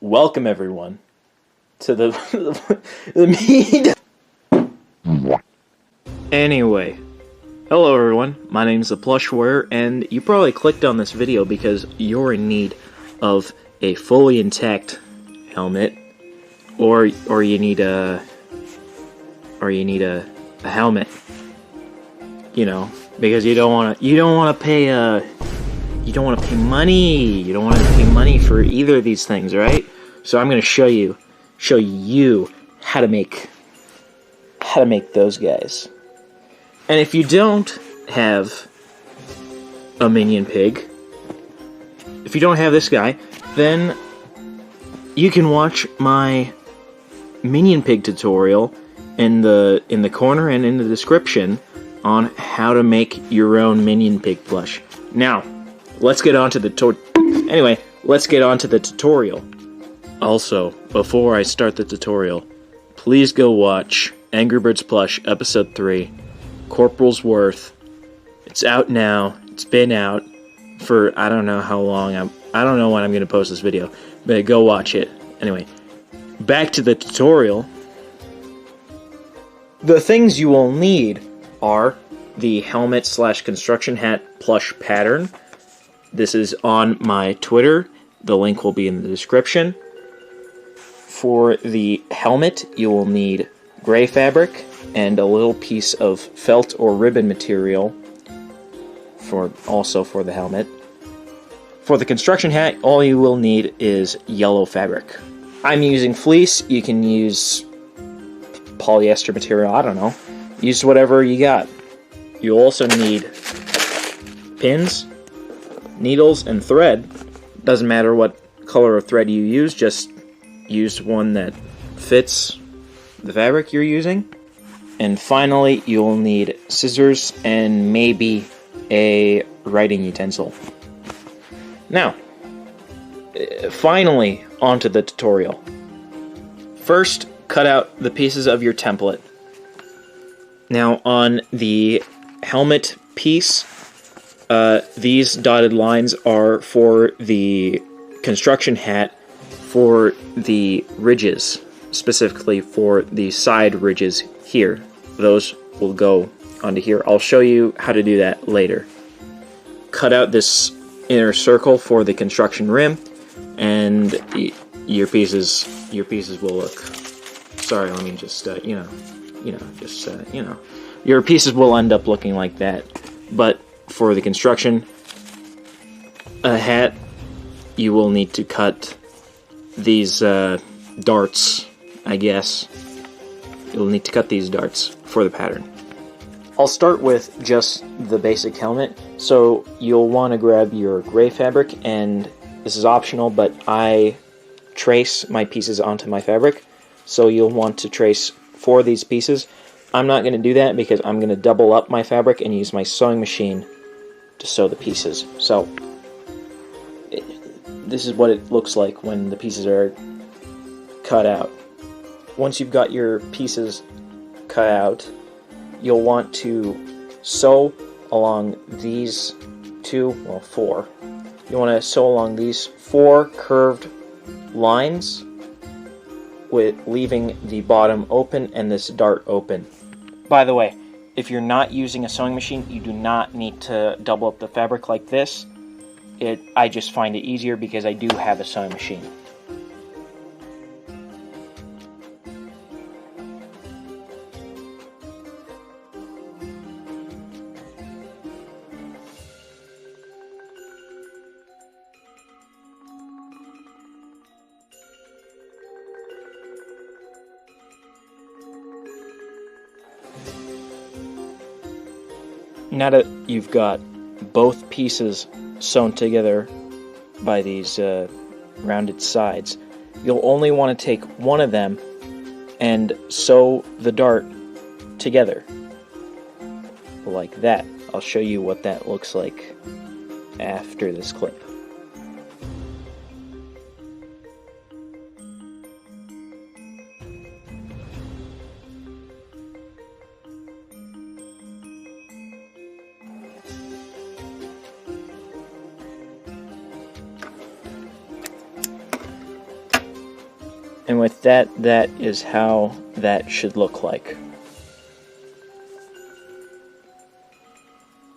Welcome everyone to the meet. Anyway, hello everyone. My name is the Plush Warrior, and you probably clicked on this video because you're in need of a fully intact helmet, or you need a helmet. You know, because you don't want to pay money. You don't want to pay money for either of these things, right? So I'm going to show you how to make those guys. And if you don't have a minion pig, if you don't have this guy, then you can watch my minion pig tutorial in the corner and in the description on how to make your own minion pig plush. Now, let's get on to the tutorial. Also, before I start the tutorial, please go watch Angry Birds Plush Episode 3, Corporal's Worth. It's out now. It's been out for I don't know how long. I don't know when I'm going to post this video, but go watch it. Anyway, back to the tutorial. The things you will need are the helmet / construction hat plush pattern. This is on my Twitter. The link will be in the description. For the helmet, you will need gray fabric and a little piece of felt or ribbon material also for the helmet. For the construction hat, all you will need is yellow fabric. I'm using fleece. You can use polyester material, I don't know. Use whatever you got. You'll also need pins, needles, and thread. Doesn't matter what color of thread you use, just use one that fits the fabric you're using. And finally, you'll need scissors and maybe a writing utensil. Now, finally, onto the tutorial. First, cut out the pieces of your template. Now, on the helmet piece, these dotted lines are for the construction hat for the ridges, specifically for the side ridges here. Those will go onto here. I'll show you how to do that later. Cut out this inner circle for the construction rim, and your pieces will look. Sorry, let me just your pieces will end up looking like that. But for the construction hat, you will need to cut these darts, I guess. You'll need to cut these darts for the pattern. I'll start with just the basic helmet. So you'll want to grab your gray fabric, and this is optional, but I trace my pieces onto my fabric. So you'll want to trace 4 of these pieces. I'm not going to do that because I'm going to double up my fabric and use my sewing machine to sew the pieces. So this is what it looks like when the pieces are cut out. Once you've got your pieces cut out, you'll want to sew along these 4. You want to sew along these 4 curved lines, with leaving the bottom open and this dart open. By the way, if you're not using a sewing machine, you do not need to double up the fabric like this. I just find it easier because I do have a sewing machine. Now that you've got both pieces sewn together by these rounded sides, you'll only want to take one of them and sew the dart together. Like that. I'll show you what that looks like after this clip. And with that, that is how that should look like.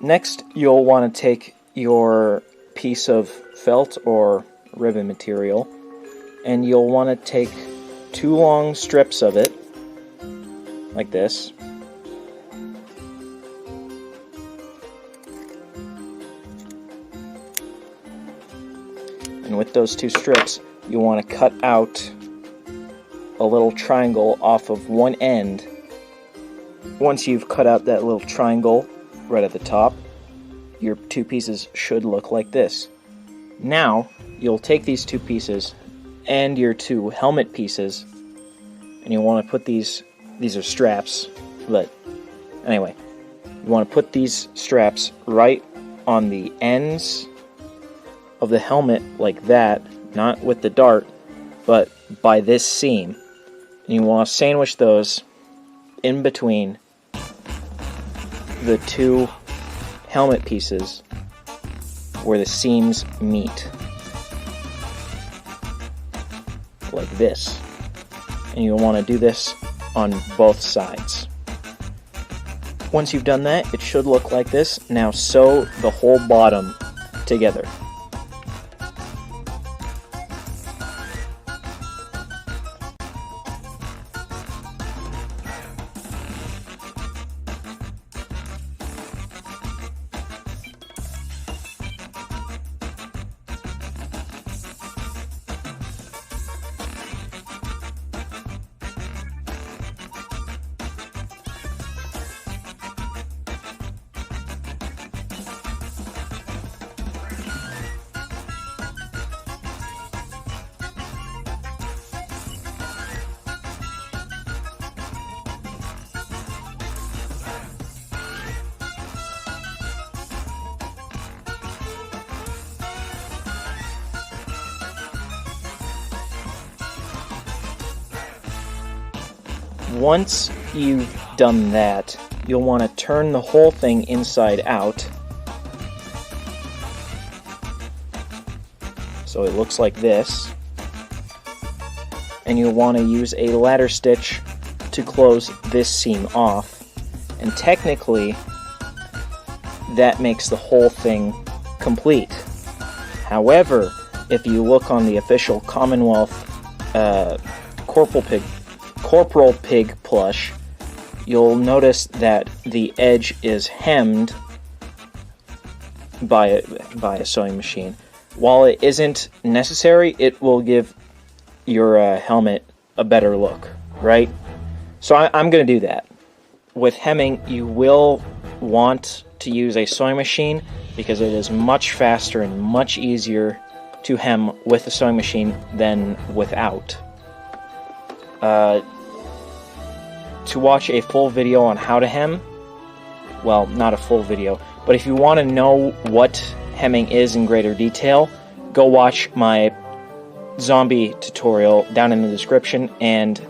Next, you'll want to take your piece of felt or ribbon material, and you'll want to take 2 long strips of it, like this. And with those 2 strips, you want to cut out a little triangle off of one end. Once you've cut out that little triangle right at the top, your 2 pieces should look like this. Now, you'll take these 2 pieces and your 2 helmet pieces, and you want to put these are straps, but anyway, you want to put these straps right on the ends of the helmet like that, not with the dart, but by this seam. And you want to sandwich those in between the 2 helmet pieces where the seams meet. Like this. And you'll want to do this on both sides. Once you've done that, it should look like this. Now sew the whole bottom together. Once you've done that, you'll want to turn the whole thing inside out. So it looks like this. And you'll want to use a ladder stitch to close this seam off. And technically, that makes the whole thing complete. However, if you look on the official Commonwealth Corporal Pig plush, you'll notice that the edge is hemmed by a sewing machine. While it isn't necessary, it will give your helmet a better look, right? So I'm going to do that. With hemming, you will want to use a sewing machine because it is much faster and much easier to hem with a sewing machine than without. To watch a full video on how to hem, well, not a full video, but if you want to know what hemming is in greater detail, go watch my zombie tutorial down in the description and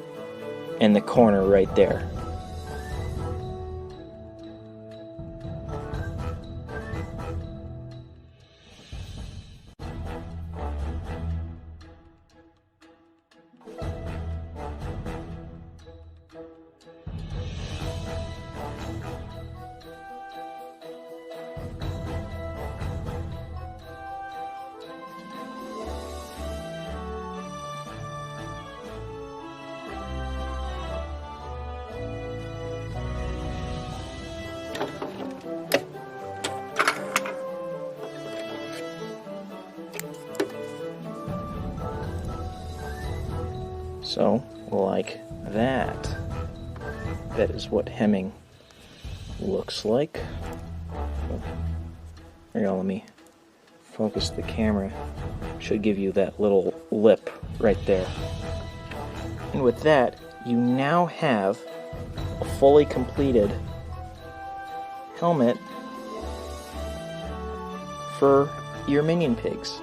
in the corner right there. So, like that. That is what hemming looks like. Here, let me focus the camera. Should give you that little lip right there. And with that, you now have a fully completed helmet for your minion pigs.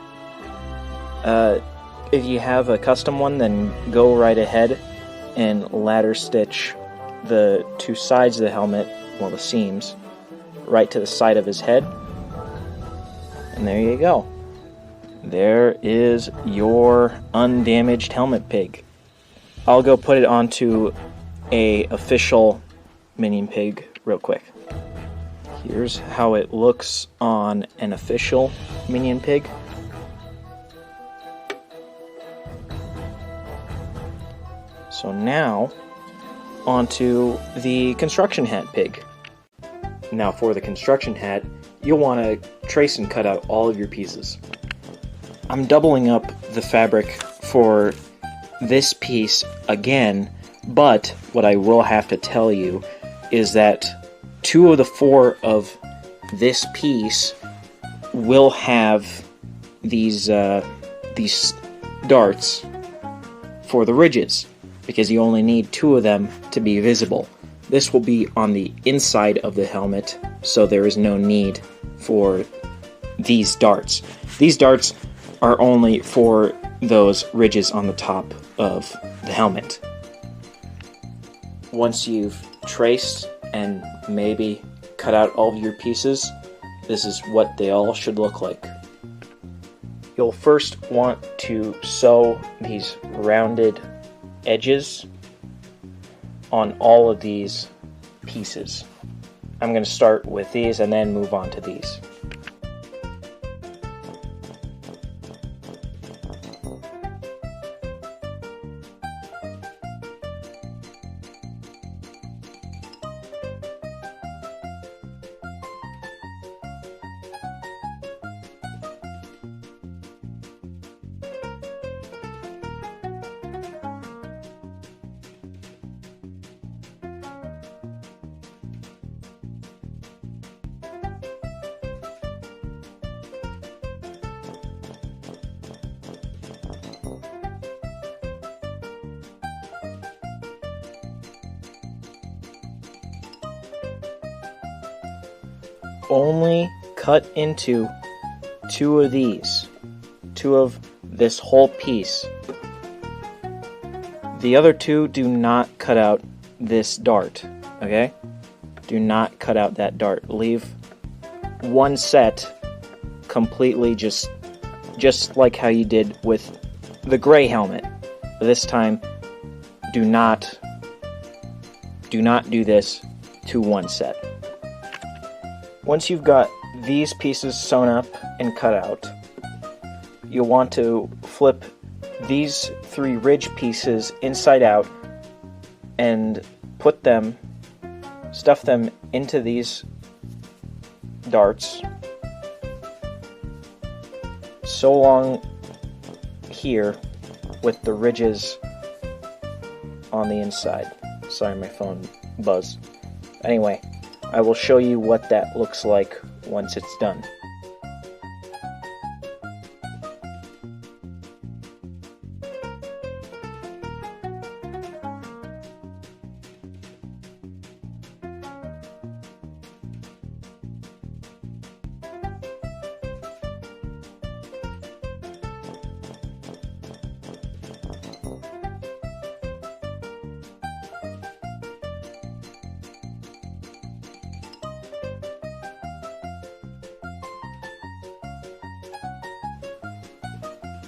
If you have a custom one, then go right ahead and ladder stitch the 2 sides of the helmet, well, the seams, right to the side of his head. And there you go. There is your undamaged helmet pig. I'll go put it onto a official Minion Pig real quick. Here's how it looks on an official Minion Pig. So now, onto the construction hat pig. Now for the construction hat, you'll want to trace and cut out all of your pieces. I'm doubling up the fabric for this piece again, but what I will have to tell you is that 2 of the 4 of this piece will have these darts for the ridges, because you only need 2 of them to be visible. This will be on the inside of the helmet, so there is no need for these darts. These darts are only for those ridges on the top of the helmet. Once you've traced and maybe cut out all of your pieces, this is what they all should look like. You'll first want to sew these rounded edges on all of these pieces. I'm going to start with these and then move on to these. Only cut into 2 of these, 2 of this whole piece. The other 2, do not cut out this dart, okay? Do not cut out that dart. Leave 1 set completely just like how you did with the gray helmet. This time, do not do this to 1 set. Once you've got these pieces sewn up and cut out, you'll want to flip these 3 ridge pieces inside out and stuff them into these darts. So long here with the ridges on the inside. Sorry, my phone buzzed. Anyway, I will show you what that looks like once it's done.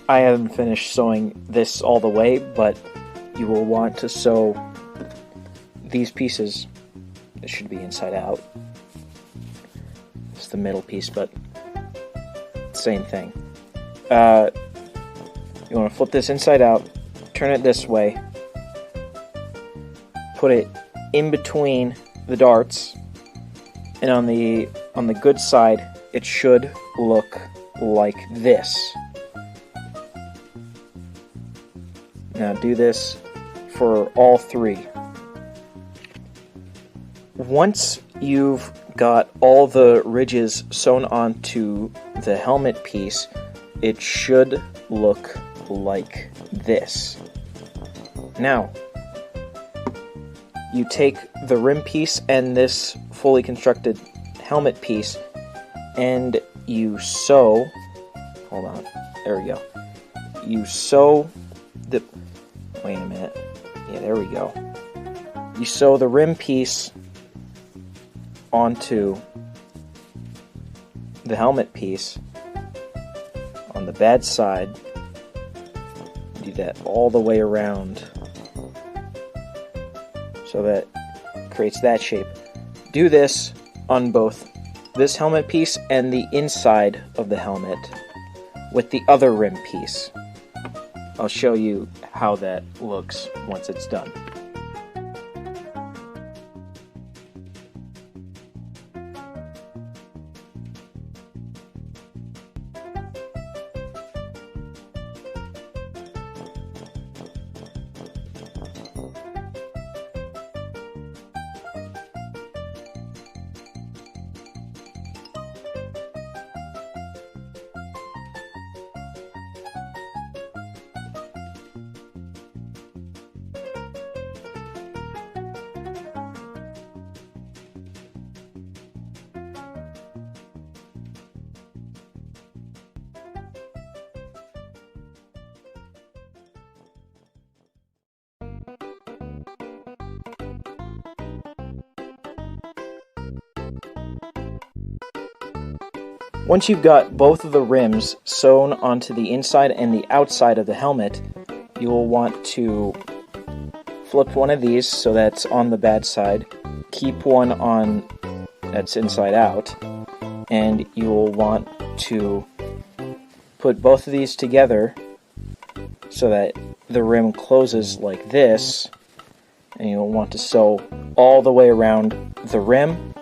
I haven't finished sewing this all the way, but you will want to sew these pieces. This should be inside out. It's the middle piece, but same thing. You want to flip this inside out, turn it this way, put it in between the darts, and on the good side, it should look like this. Now do this for all 3. Once you've got all the ridges sewn onto the helmet piece, it should look like this. Now, you take the rim piece and this fully constructed helmet piece and you sew, hold on, there we go. You sew the, wait a minute, yeah, there we go. You sew the rim piece onto the helmet piece on the bad side. Do that all the way around so that creates that shape. Do this on both this helmet piece and the inside of the helmet with the other rim piece. I'll show you how that looks once it's done. Once you've got both of the rims sewn onto the inside and the outside of the helmet, you'll want to flip one of these so that's on the bad side, keep one on that's inside out, and you'll want to put both of these together so that the rim closes like this, and you'll want to sew all the way around the rim,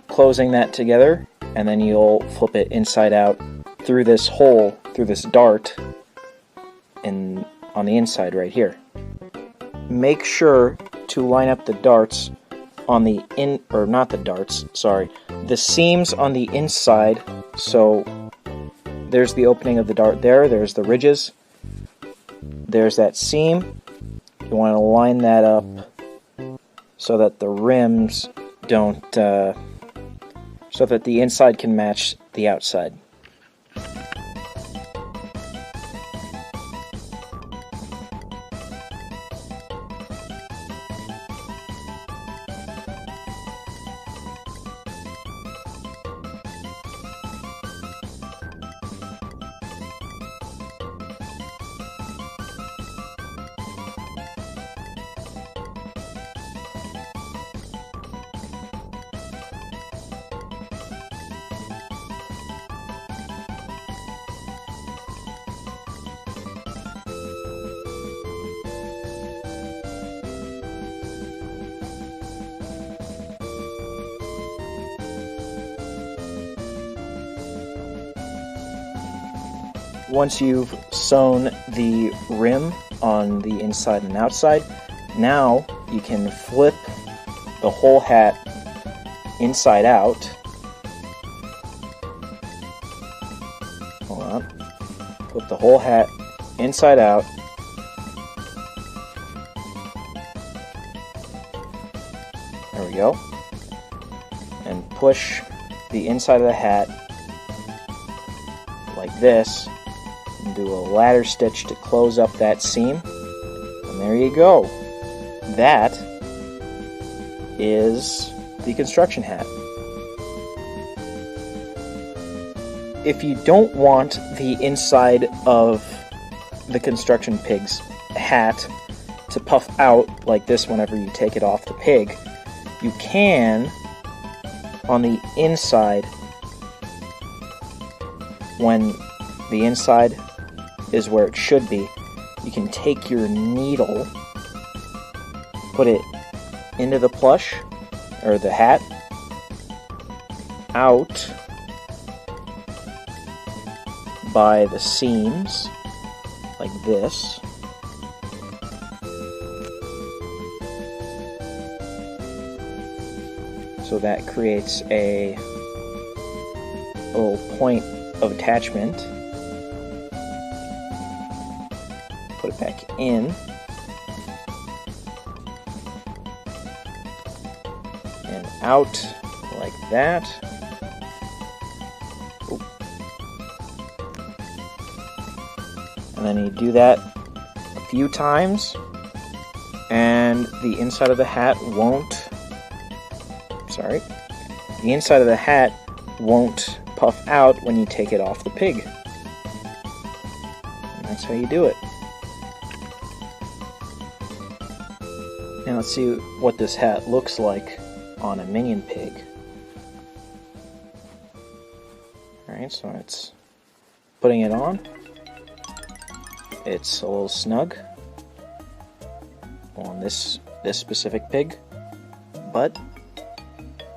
closing that together, and then you'll flip it inside out through this hole, through this dart, and on the inside right here. Make sure to line up the darts on the the seams on the inside. So there's the opening of the dart there, there's the ridges, there's that seam. You want to line that up so that the rims don't so that the inside can match the outside. Once you've sewn the rim on the inside and outside, now you can flip the whole hat inside out. Hold on. Flip the whole hat inside out. There we go. And push the inside of the hat like this. And do a ladder stitch to close up that seam, and there you go. That is the construction hat. If you don't want the inside of the construction pig's hat to puff out like this whenever you take it off the pig, you can, on the inside, when the inside is where it should be, you can take your needle, put it into the plush, or the hat, out by the seams, like this. So that creates a little point of attachment. Put it back in, and out like that. Oop. And then you do that a few times, and the inside of the hat won't, the inside of the hat won't puff out when you take it off the pig. And that's how you do it. Now let's see what this hat looks like on a minion pig. Alright, so it's putting it on. It's a little snug on this specific pig, but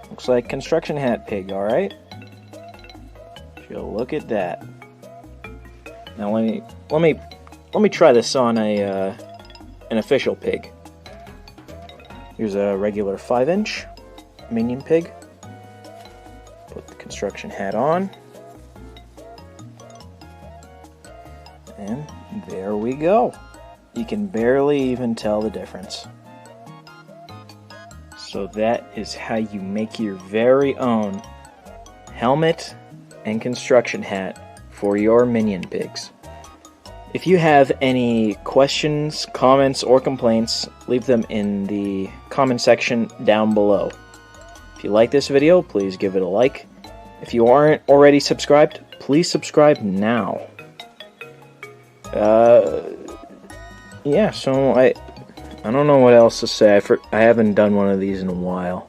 looks like construction hat pig, alright? Look at that. Now let me try this on an official pig. Here's a regular 5-inch minion pig. Put the construction hat on. And there we go. You can barely even tell the difference. So that is how you make your very own helmet and construction hat for your minion pigs. If you have any questions, comments, or complaints, leave them in the comment section down below. If you like this video, please give it a like. If you aren't already subscribed, please subscribe now. Yeah, so I don't know what else to say. I haven't done one of these in a while.